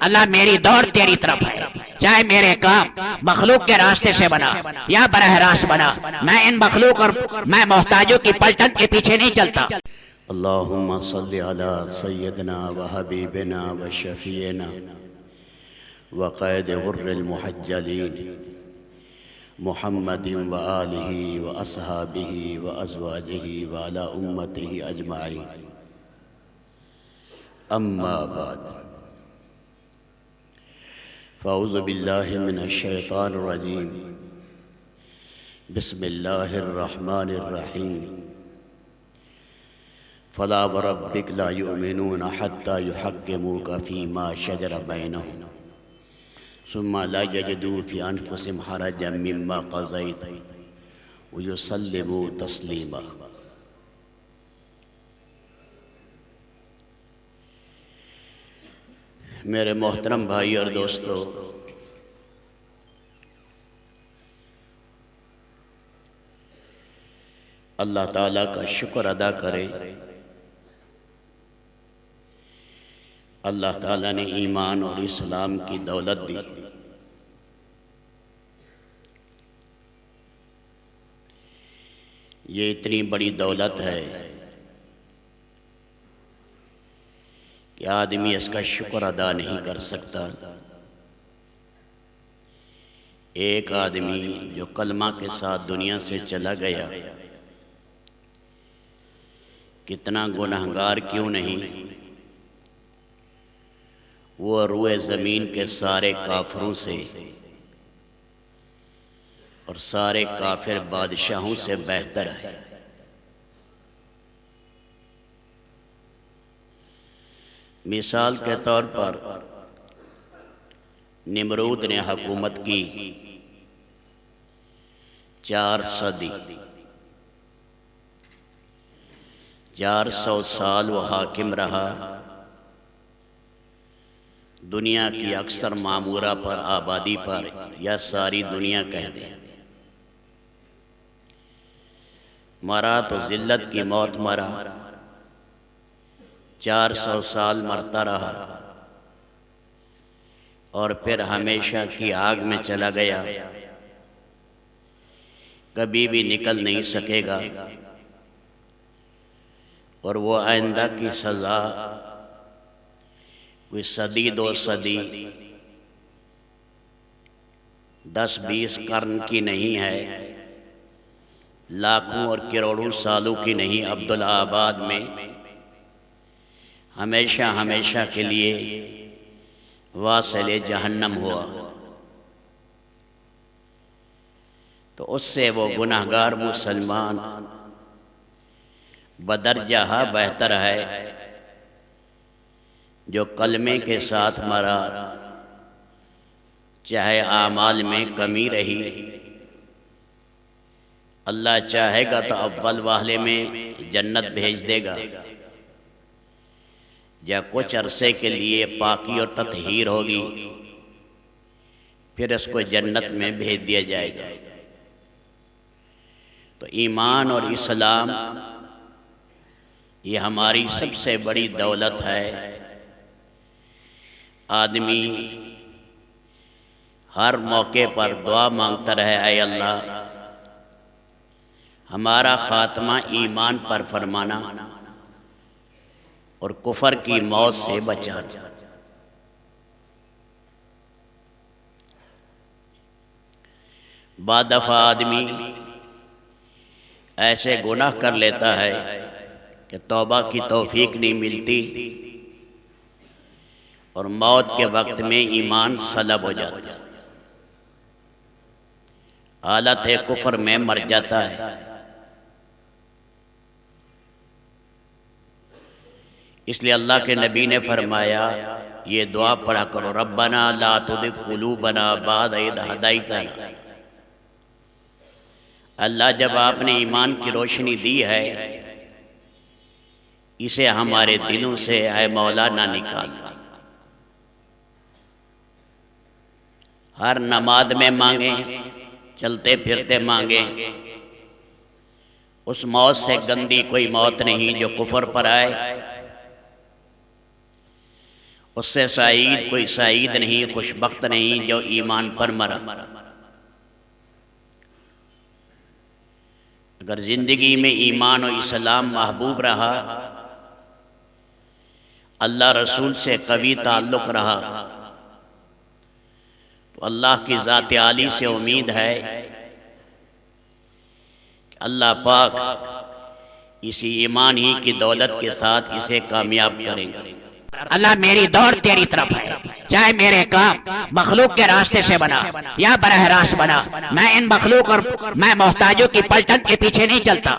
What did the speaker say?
اللہ میری دوڑ تیری طرف ہے، چاہے میرے کام مخلوق کے راستے سے بنا یا براہ راست بنا، میں ان مخلوق اور میں محتاجوں کی پلٹن کے پیچھے نہیں چلتا۔ اللہم صلی علی سیدنا و حبیبنا و شفیعنا وقائد غر المحجلین محمد و آلہ و اصحابہ و ازواجہ و علی امتہ اجمعین، اما بعد، فاعوذ باللہ من الشیطان الرجیم، بسم اللہ الرحمن الرحیم، فلا وربک لا یؤمنون حتی یحکموک فیما شجر بینہم ثم لا یجدوا فی انفسہم حرجا مما قضیت ویسلموا تسلیما۔ میرے محترم بھائی اور دوستو، اللہ تعالیٰ کا شکر ادا کریں۔ اللہ تعالیٰ نے ایمان اور اسلام کی دولت دی۔ یہ اتنی بڑی دولت ہے کہ آدمی اس کا شکر ادا نہیں کر سکتا۔ ایک آدمی جو کلمہ کے ساتھ دنیا سے چلا گیا، کتنا گنہگار کیوں نہیں، وہ روئے زمین کے سارے کافروں سے اور سارے کافر بادشاہوں سے بہتر ہے۔ مثال کے طور پر نمرود نے حکومت کی 4 صدی، 400 سال وہ حاکم رہا، دنیا کی اکثر معمورہ پر، آبادی پر، یا ساری دنیا کہہ دیں۔ مرا تو ذلت کی موت مرا، 400 سال مرتا رہا، اور پھر ہمیشہ کی آگ میں چلا گیا، کبھی بھی نکل نہیں سکے گا، اور وہ آئندہ کی سزا کوئی صدی 2 صدی 10-20 قرن کی نہیں ہے، لاکھوں اور کروڑوں سالوں کی نہیں۔ عبدالآباد میں ہمیشہ ہمیشہ کے لیے واصل جہنم ہوا، تو اس سے وہ گناہگار مسلمان بدرجہ بہتر ہے جو کلمے کے ساتھ مرا، چاہے اعمال میں کمی رہی، اللہ چاہے گا تو اول واہلے میں جنت بھیج دے گا، یا کچھ عرصے کے لیے پاکی اور تطہیر ہوگی، پھر اس کو جنت میں بھیج دیا جائے گا۔ تو ایمان اور اسلام یہ ہماری سب سے بڑی دولت ہے۔ آدمی ہر موقع پر دعا مانگتا رہے، اے اللہ ہمارا خاتمہ ایمان پر فرمانا اور کفر کی موت سے بچانا۔ بعض دفعہ آدمی ایسے گناہ کر لیتا ہے کہ توبہ کی توفیق نہیں ملتی، اور موت کے وقت میں ایمان سلب ہو جاتا ہے، حالت کفر میں مر جاتا ہے۔ اس لیے اللہ کے نبی نے فرمایا، یہ دعا پڑھا کرو، ربنا لا تزغ قلوبنا بعد اذ ہدیتنا۔ اللہ جب آپ نے ایمان کی روشنی دی ہے، اسے ہمارے دلوں سے اے مولا نہ نکالنا۔ ہر نماز میں مانگیں، چلتے پھرتے مانگیں، اس موت سے گندی کوئی موت نہیں جو کفر پر آئے، اس سے سعید کوئی سعید نہیں، خوش بخت نہیں جو ایمان پر مرا۔ اگر زندگی میں ایمان و اسلام محبوب رہا، اللہ رسول سے قوی تعلق رہا، تو اللہ کی ذات عالی سے امید ہے کہ اللہ پاک اسی ایمان ہی کی دولت کے ساتھ اسے کامیاب کریں گے۔ اللہ میری دوڑ تیری طرف ہے، چاہے میرے کام مخلوق کے راستے سے بنا یا براہ راست بنا، میں ان مخلوق اور میں محتاجوں کی پلٹن کے پیچھے نہیں چلتا۔